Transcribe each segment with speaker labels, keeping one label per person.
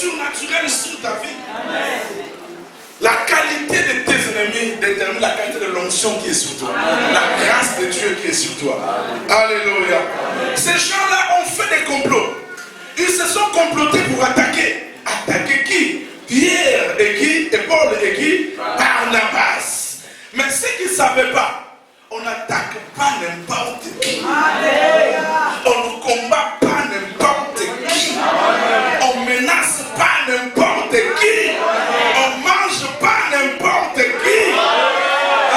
Speaker 1: surnaturel sur ta vie. Amen. La qualité de tes ennemis détermine la qualité de l'onction qui est sur toi. La grâce de Dieu qui est sur toi. Alléluia. Ces gens-là ont fait des complots. Ils se sont complotés pour attaquer. Attaquer qui? Pierre et qui? Et Paul et qui? Barnabas. Mais ce qu'ils ne savaient pas, on n'attaque pas n'importe qui. On ne combat pas n'importe qui. On ne menace pas n'importe qui. On ne mange pas n'importe qui.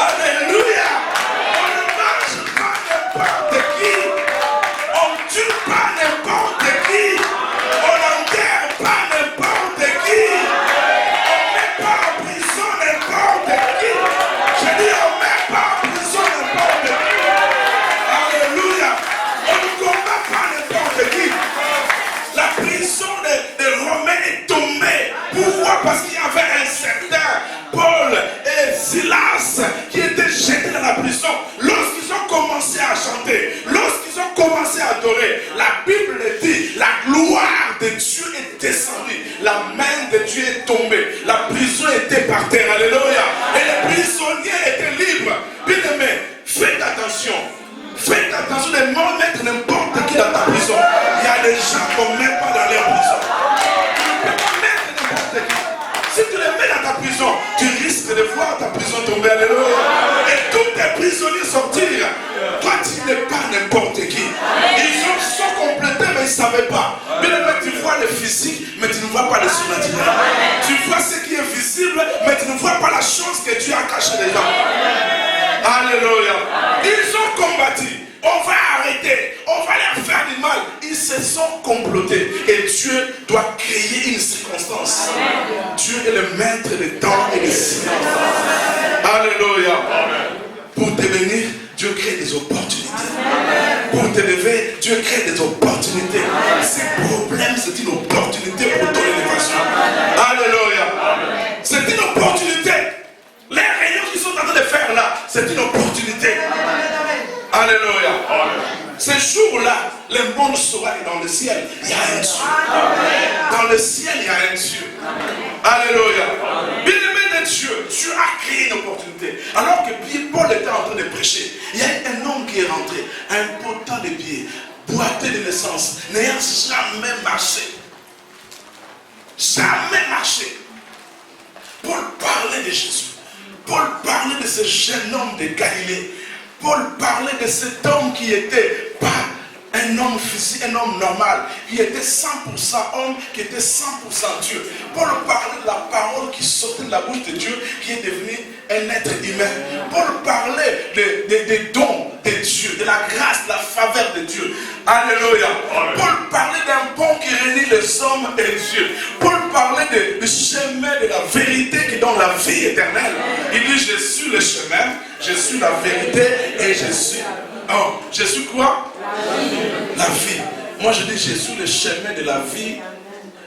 Speaker 1: Alléluia. On ne mange pas n'importe qui. On ne tue pas n'importe qui. On n'enterre pas n'importe qui. On ne met pas en prison n'importe qui. Je dis on ne met pas en prison n'importe qui. Alléluia. On ne combat pas n'importe qui. La prison des Romains est tombée. Pourquoi? Parce qu'il y avait un certain Paul et Silas qui étaient jetés dans la prison. Lorsqu'ils ont commencé à chanter, lorsqu'ils ont commencé à adorer, la Bible dit, la gloire de Dieu est descendue. La main de Dieu est tombée. La prison était par terre. Alléluia. Et les prisonniers étaient libres. Bien-aimés, faites attention. Faites attention de ne pas mettre n'importe qui dans ta prison. Il y a des gens qu'on ne met pas dans leur prison. Tu ne peux pas mettre n'importe qui. Si tu les mets dans ta prison, tu risques de voir ta prison tomber. Alléluia. Et tous tes prisonniers sortir. Toi, tu n'es pas n'importe qui. Ils sont complétés, mais ils ne savaient pas. Bien aimé, tu vois le physique, mais tu ne vois pas le surnaturel. Tu vois ce qui est visible, mais tu ne vois pas la chose que Dieu a cachée des gens. Alléluia. Ils ont combattu. On va arrêter. On va leur faire du mal. Ils se sont complotés. Et Dieu doit créer une circonstance. Dieu est le maître des temps et des circonstances. Alléluia. Pour te bénir, Dieu crée des opportunités. Pour te lever, Dieu crée des opportunités. Ces problèmes, c'est une opportunité pour ton élévation. Alléluia. C'est une opportunité. Les réunions qu'ils sont en train de faire là, c'est une opportunité. Alléluia. Ce jour-là, le monde saura que dans le ciel, il y a un Dieu. Dans le ciel, il y a un Dieu. Alléluia. Bien-aimé de Dieu, Dieu a créé une opportunité. Alors que Paul était en train de prêcher, il y a un homme qui est rentré, un potent de pied, boiteux de naissance, n'ayant jamais marché. Jamais marché. Paul parlait de Jésus. Paul parlait de ce jeune homme de Galilée. Paul parlait de cet homme qui était pas un homme physique, un homme normal, qui était 100% homme, qui était 100% Dieu. Paul parlait de la parole qui sortait de la bouche de Dieu, qui est devenu un être humain. Paul parlait des dons de Dieu, de la grâce, de la faveur de Dieu. Alléluia. Paul parlait d'un pont qui réunit les hommes et Dieu. Paul parlait du chemin de la vérité qui donne la vie éternelle. Il dit, je suis le chemin, je suis la vérité et je suis... Oh, je suis quoi? La vie. Moi je dis, je suis le chemin de la vie,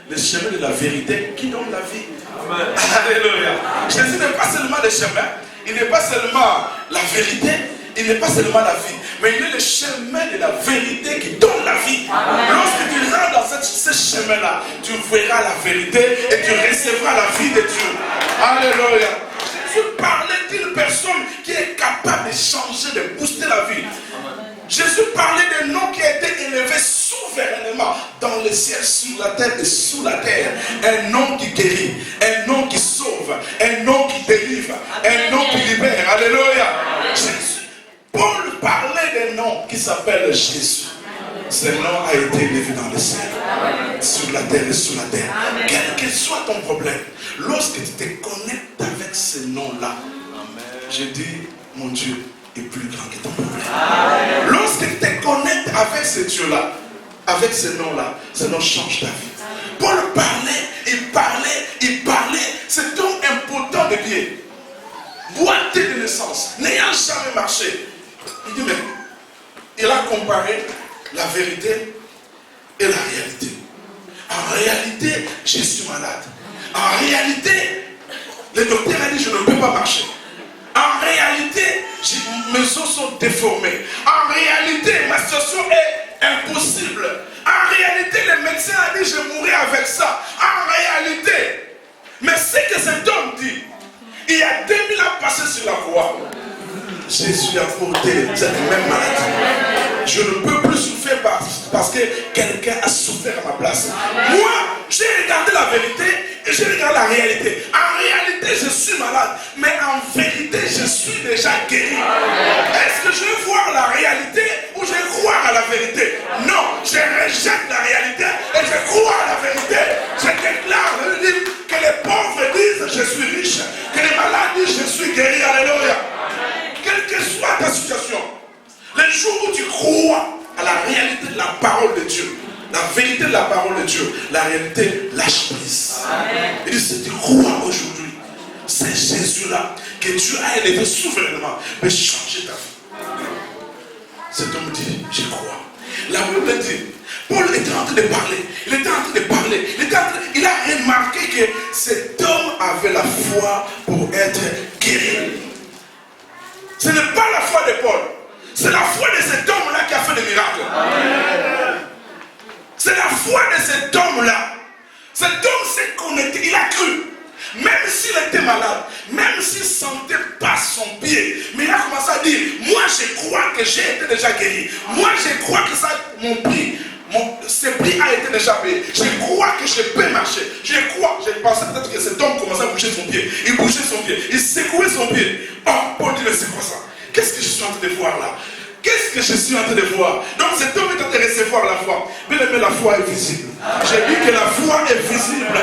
Speaker 1: le chemin de la vérité qui donne la vie. Amen. Alléluia. Jésus n'est pas seulement le chemin, il n'est pas seulement la vérité, il n'est pas seulement la vie, mais il est le chemin de la vérité qui donne la vie. Amen. Lorsque tu rentres dans ce chemin-là, tu verras la vérité et tu recevras la vie de Dieu. Alléluia. Jésus parlait d'une personne qui est capable de changer, de booster la vie. Jésus parlait d'un nom qui a été élevé souverainement dans le ciel, sur la terre et sous la terre. Un nom qui guérit, un nom qui sauve, un nom qui délivre, un nom qui libère. Alléluia. Jésus. Paul parlait d'un nom qui s'appelle Jésus. Ce nom a été élevé dans le ciel, sur la terre et sous la terre. Quel que soit ton problème, lorsque tu te connectes avec ce nom-là, je dis, mon Dieu est plus grand que ton problème. Lorsque tu te connectes avec ce Dieu-là, avec ce nom-là, ce nom change ta vie. Paul parlait, il parlait. Cet homme impotent de pied, boiteux de naissance, n'ayant jamais marché. Il dit, mais il a comparé la vérité et la réalité. En réalité, je suis malade. En réalité, le docteur a dit, je ne peux pas marcher. En réalité, mes os sont déformés. En réalité, ma situation est impossible. En réalité, le médecin a dit, je mourrai avec ça. En Jésus a porté cette même maladie. Je ne peux plus souffrir parce que quelqu'un a souffert à ma place. Moi, j'ai regardé la vérité et j'ai regardé la réalité. En réalité, je suis malade, mais en vérité, je suis déjà guéri. Est-ce que je vais voir la réalité ou je vais croire à la vérité? Non, je rejette la réalité et je crois à la vérité. Je déclare le livre que les pauvres disent je suis riche, que les malades disent je suis guéri. Alléluia. Quelle que soit ta situation, le jour où tu crois à la réalité de la parole de Dieu, la vérité de la parole de Dieu, la réalité lâche prise. Et dit, si tu crois aujourd'hui, c'est Jésus-là que Dieu a élevé souverainement, mais changer ta vie. Cet homme dit, je crois. La Bible dit, Paul était en train de parler, il a remarqué que cet homme avait la foi pour être guéri. Ce n'est pas la foi de Paul, c'est la foi de cet homme-là qui a fait des miracles. C'est la foi de cet homme-là. Cet homme s'est connecté, il a cru. Même s'il était malade, même s'il ne sentait pas son pied, mais il a commencé à dire, moi je crois que j'ai été déjà guéri. Moi je crois que ça, ce prix a été déjà payé. Je crois que je peux marcher. Je pensais peut-être que cet homme commençait à bouger son pied. Il bougeait son pied, il secouait son pied. Oh, Paul dit, mais c'est quoi ça? Qu'est-ce que je suis en train de voir là? Qu'est-ce que je suis en train de voir? Donc cet homme est en train de recevoir la foi. Bien aimé, la foi est visible. J'ai dit que la foi est visible.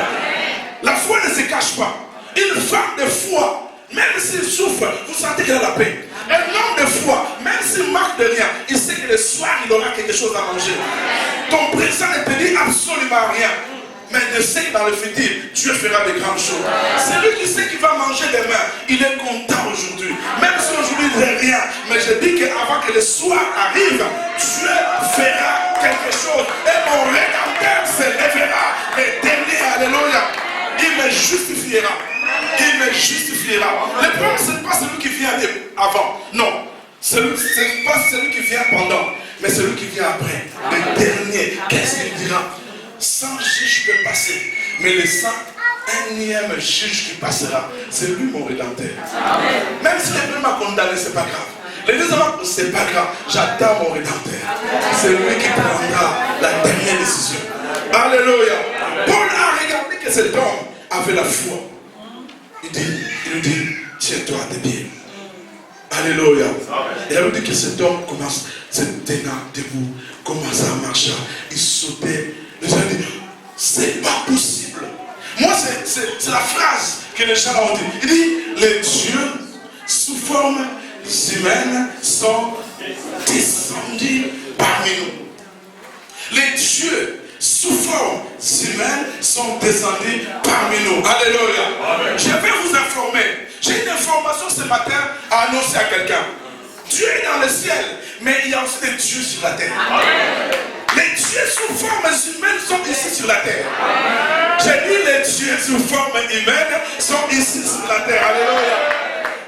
Speaker 1: La foi ne se cache pas. Une femme de foi, même s'il souffre, vous sentez qu'elle a la paix. Un homme de foi, même s'il manque de rien, il sait que le soir, il aura quelque chose à manger. Ton présent ne te dit absolument rien. Mais je sais que dans le futur, Dieu fera de grandes choses. Celui qui sait qu'il va manger demain, il est content aujourd'hui. Même si aujourd'hui il n'a rien. Mais je dis qu'avant que le soir arrive, Dieu fera quelque chose. Et mon Rédempteur se lèvera. Le dernier, alléluia. Il me justifiera. Il me justifiera. Le problème, ce n'est pas celui qui vient avant. Non. Ce n'est pas celui qui vient pendant. Mais celui qui vient après. Le dernier. Qu'est-ce qu'il dira? 100 juges peuvent passer, mais le 101e juge qui passera, c'est lui mon Rédempteur. Amen. Même si le premier m'a condamné, ce n'est pas grave. Les deux hommes, ce n'est pas grave. J'attends mon Rédempteur. C'est lui qui prendra la dernière décision. Alléluia. Paul a regardé que cet homme avait la foi. Il lui dit, tiens-toi tes pieds. Alléluia. Et il lui dit que cet homme commence, se tenant debout, commence à marcher. Il sautait. Les gens disent, c'est pas possible. Moi, c'est la phrase que les gens ont dit. Il dit, les dieux sous forme humaine sont descendus parmi nous. Les dieux sous forme humaine sont descendus parmi nous. Alléluia. Amen. Je vais vous informer. J'ai une information ce matin à annoncer à quelqu'un. Dieu est dans le ciel, mais il y a aussi des dieux sur la terre. Amen. Les dieux sous forme humaine sont ici sur la terre. J'ai dit les dieux sous forme humaine sont ici sur la terre. Alléluia.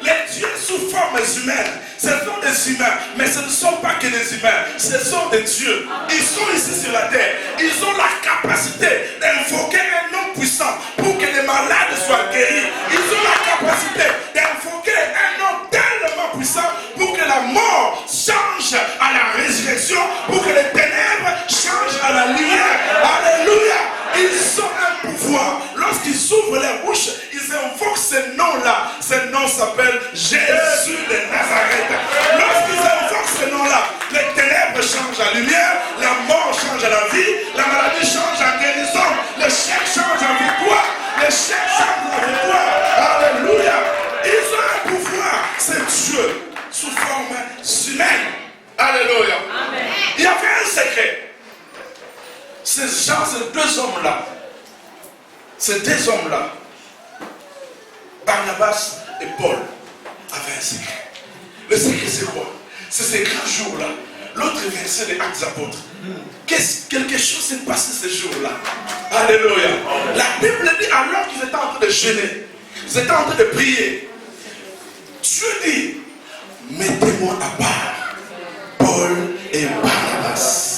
Speaker 1: Les dieux sous forme humaine, ce sont des humains, mais ce ne sont pas que des humains, ce sont des dieux. Ils sont ici sur la terre. Ils ont la capacité d'invoquer un homme puissant pour que les malades soient guéris. Ils ont la capacité d'invoquer un homme tellement puissant pour que la mort change à la résurrection, pour que les ténèbres changent à la lumière. Alléluia. Ils ont un pouvoir. Lorsqu'ils ouvrent leur bouche, ils invoquent ce nom-là. Ce nom s'appelle Jésus de Nazareth. Lorsqu'ils invoquent ce nom-là, les ténèbres changent à la lumière, la mort change à la vie, la maladie change en guérison, le chèque change en victoire, le chèque change en victoire. Alléluia. Ils ont un pouvoir. C'est Dieu sous forme humaine. Alléluia. Amen. Il y avait un secret. Ces deux hommes-là, Barnabas et Paul, avaient un secret. Le secret, c'est quoi? C'est ces grands jours-là. L'autre verset des Actes des Apôtres. Quelque chose s'est passé ce jour-là. Alléluia. La Bible dit, alors qu'ils étaient en train de jeûner, ils étaient en train de prier, Dieu dit, mettez-moi à part Paul et Barnabas.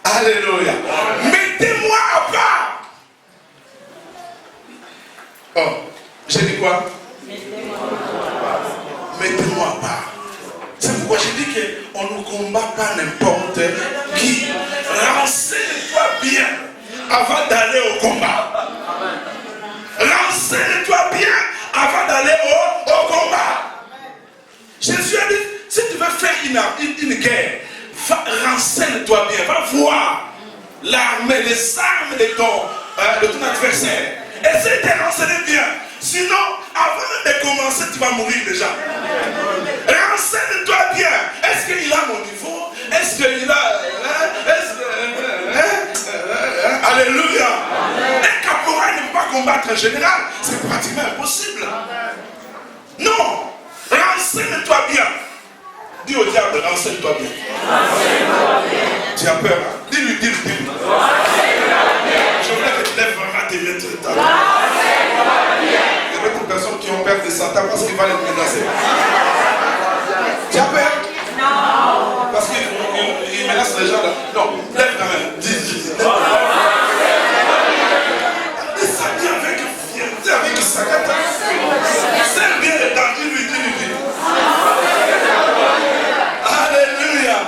Speaker 1: Alléluia. Mettez-moi à part. Oh, j'ai dit quoi? Mettez-moi à part. on ne combat pas n'importe qui. Renseigne-toi bien avant d'aller au combat. Renseigne-toi bien avant d'aller au combat. Jésus a dit, si tu veux faire une guerre, renseigne-toi bien, va voir l'armée, les armes de ton adversaire. Essaye de te renseigner bien. Sinon, avant de commencer, tu vas mourir déjà. Renseigne-toi bien. Est-ce qu'il a mon niveau? Est-ce qu'il a... Alléluia. Un caporal ne peut pas combattre un général. C'est pratiquement impossible. Non. Renseigne-toi bien. Dis au diable, renseigne-toi bien. Tu as peur. Dis-lui. Je voulais que tu lèves vraiment tes mains tout le temps. Il y a d'autres personnes qui ont peur de Satan parce qu'il va les menacer. Tu as peur? Non. Parce qu'il menace les gens là. Non, lève quand même. Dis ça bien avec fierté, avec sagata. C'est bien le temps. Dis-lui. Alléluia.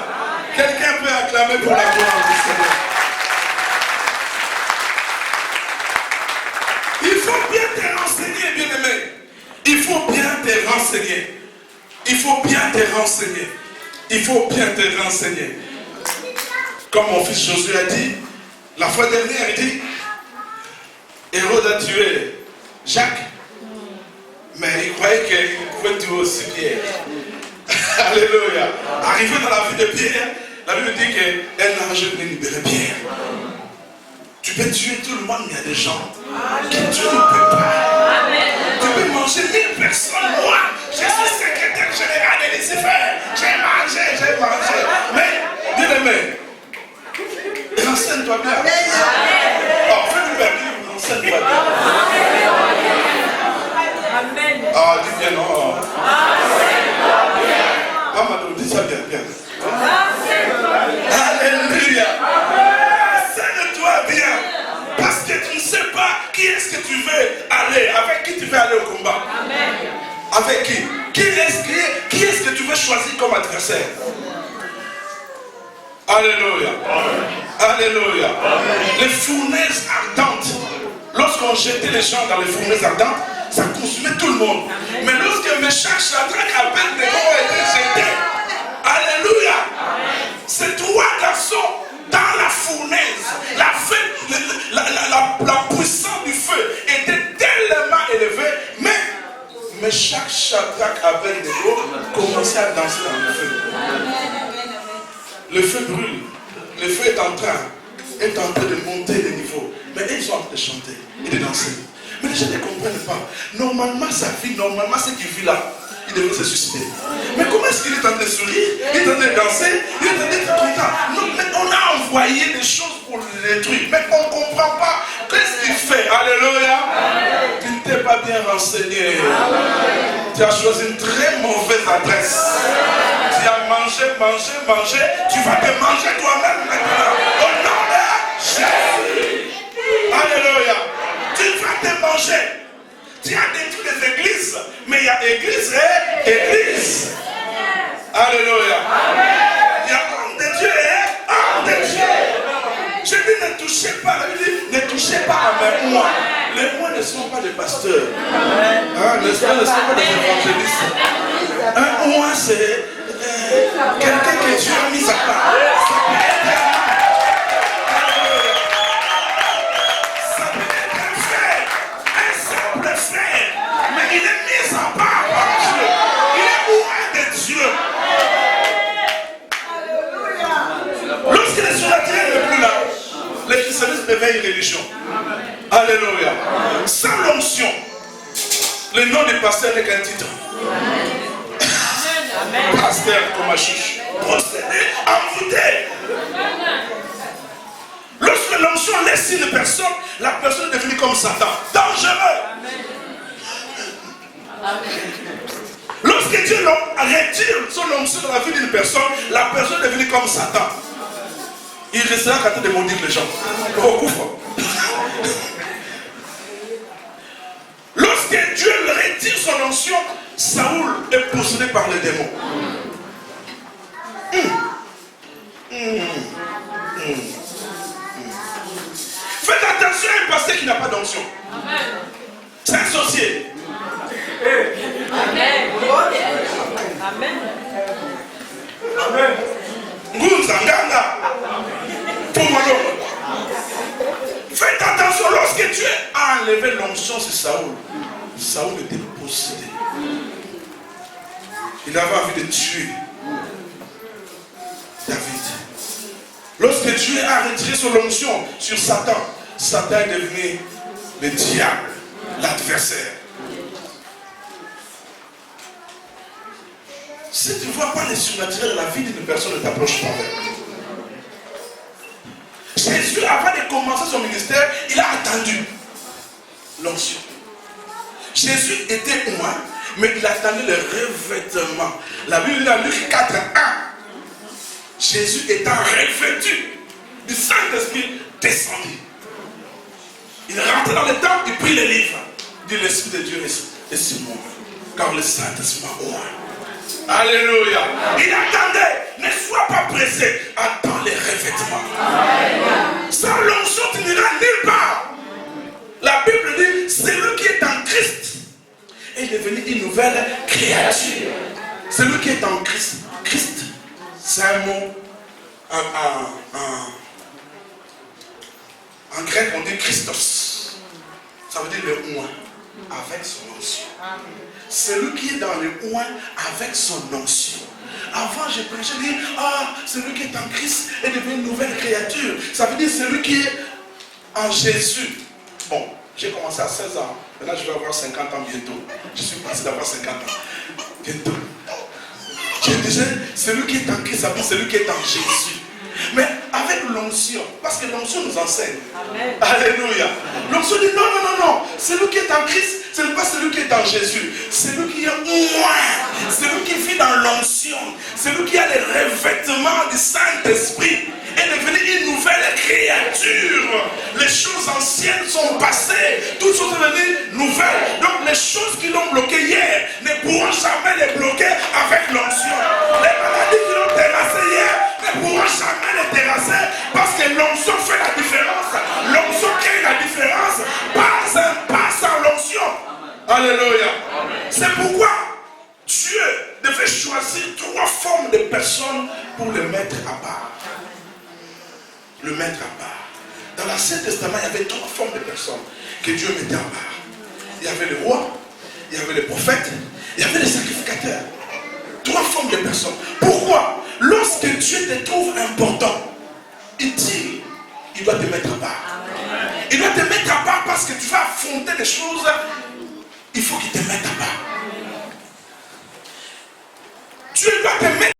Speaker 1: Quelqu'un peut acclamer pour la gloire du Seigneur. Il faut bien te renseigner, bien-aimé. Il faut bien te renseigner. Il faut bien te renseigner. Il faut bien te renseigner. Comme mon fils Josué a dit, la fois dernière, il dit, Hérode a tué Jacques, mais il croyait qu'il pouvait tuer aussi Pierre. Alléluia. Arrivé dans la vie de Pierre, la Bible dit qu'un ange venait libérer Pierre. Tu peux tuer tout le monde, mais il y a des gens que Dieu ne peut pas. Tu peux manger 1000 personnes. Moi, je suis secrétaire général de Lucifer. J'ai mangé. Mais, bien-aimé, renseigne-toi bien. Oh, fais-le bien, renseigne-toi bien. Ah, dis bien non. Maman, dis ça bien. Alléluia. Renseigne-toi bien. Parce que tu ne sais pas qui est-ce que tu veux aller, avec qui tu veux aller au combat. Avec qui? Qui est-ce que tu veux choisir comme adversaire? Alléluia. Alléluia. Les fournaises ardentes. Lorsqu'on jetait les gens dans les fournaises ardentes, ça consumait tout le monde. Mais lorsque Meshach, Shadrach, Abednego ont été jetés, alléluia, ces trois garçons dans la fournaise, la puissance du feu était tellement élevée, mais Meshach, Shadrach, Abednego commençaient à danser dans le feu. Le feu brûle, le feu est en train de monter de niveau, mais ils sont en train de chanter et de danser. Mais les gens ne comprennent pas. Normalement, sa vie, normalement, ce qu'il vit là, il devrait se suicider. Mais comment est-ce qu'il est en train de sourire? Il est en train de danser? Il est en train d'être content? Non, mais on a envoyé des choses pour le détruire. Mais on ne comprend pas. Qu'est-ce qu'il fait? Alléluia. Tu ne t'es pas bien renseigné. Tu as choisi une très mauvaise adresse. Tu as mangé. Tu vas te manger toi-même maintenant. Au nom de Jésus. Alléluia. Tu vas te manger. Tu as détruit des églises, mais il y a église et église. Alléluia. Il y a homme de Dieu et homme de Dieu. Je dis ne touchez pas. La Bible dit ne touchez pas à mes mois. Les mois ne sont pas des pasteurs. Ne sont pas des évangélistes. Un mois c'est quelqu'un que Dieu a mis à part. Ça peut être il est mis à part par Dieu. Il est loin de Dieu. Lorsqu'il est sur la terre, il n'est plus là. Le christianisme devient une religion. Alléluia. Sans l'onction, le nom du pasteur n'est qu'un titre. Pasteur Komachich. Procédé, envoûté. Lorsque l'onction laisse une personne, la personne est devenue comme Satan. Dangereux. Lorsque Dieu retire son onction dans la vie d'une personne, la personne est devenue comme Satan. Il restera en train de maudire les gens. Lorsque Dieu retire son onction, Saoul est possédé par les démons. attention à un pasteur qui n'a pas d'onction. C'est un sorcier.
Speaker 2: Amen. Amen.
Speaker 3: Amen.
Speaker 1: Ngouzanganga. Pomolo. Faites attention, lorsque Dieu a enlevé l'onction sur Saoul, Saoul était possédé. Il avait envie de tuer David. Lorsque Dieu a retiré son onction sur Satan, Satan est devenu le diable, l'adversaire. Si tu ne vois pas les surnaturels de la vie d'une personne, ne t'approche pas d'elle. Jésus, avant de commencer son ministère, il a attendu l'onction. Jésus était humain, mais il attendait le revêtement. La Bible dit dans Luc 4, 1, Jésus étant revêtu du Saint-Esprit descendu. Il rentrait dans le temple, il prit les livres. Il dit l'Esprit de Dieu est sur moi, car le Saint-Esprit m'a oint. Alléluia. Il attendait. Ne sois pas pressé. Attends les revêtements. Sans l'onction, tu n'iras nulle part. La Bible dit, celui qui est en Christ est devenu une nouvelle créature. Celui qui est en Christ. Christ, c'est un mot en grec on dit Christos. Ça veut dire le oint avec son onction. Celui qui est dans le oint avec son onction. Avant, j'ai prêché, je dis, celui qui est en Christ est devenu une nouvelle créature. Ça veut dire celui qui est en Jésus. Bon, j'ai commencé à 16 ans. Maintenant, je vais avoir 50 ans bientôt. Je suis passé d'avoir 50 ans. Bientôt. Je disais, celui qui est en Christ, ça veut dire celui qui est en Jésus. Mais avec l'onction, parce que l'onction nous enseigne. Amen. Alléluia. L'onction dit non. Celui qui est en Christ, ce n'est pas celui qui est en Jésus. Celui qui est oint, celui qui vit dans l'onction, celui qui a les revêtements du Saint-Esprit est devenu une nouvelle créature. Les choses anciennes sont passées, toutes sont devenues nouvelles. Donc les choses qui l'ont bloqué hier ne pourront jamais les bloquer avec l'onction. Les maladies qui l'ont terrassé hier ne pourront jamais les terrasser parce que l'onction fait la différence. L'onction crée la différence. Pas un pas sans l'onction. Alléluia. C'est pourquoi Dieu devait choisir 3 formes de personnes pour le mettre à part. Le mettre à part. Dans l'Ancien Testament, il y avait 3 formes de personnes que Dieu mettait à part. Il y avait le roi, il y avait les prophètes, il y avait les sacrificateurs. 3 formes de personnes. Pourquoi? Lorsque Dieu te trouve important, utile, il doit te mettre à part. Il doit te mettre à part parce que tu vas affronter des choses. Il faut qu'il te mette à part. Dieu doit te mettre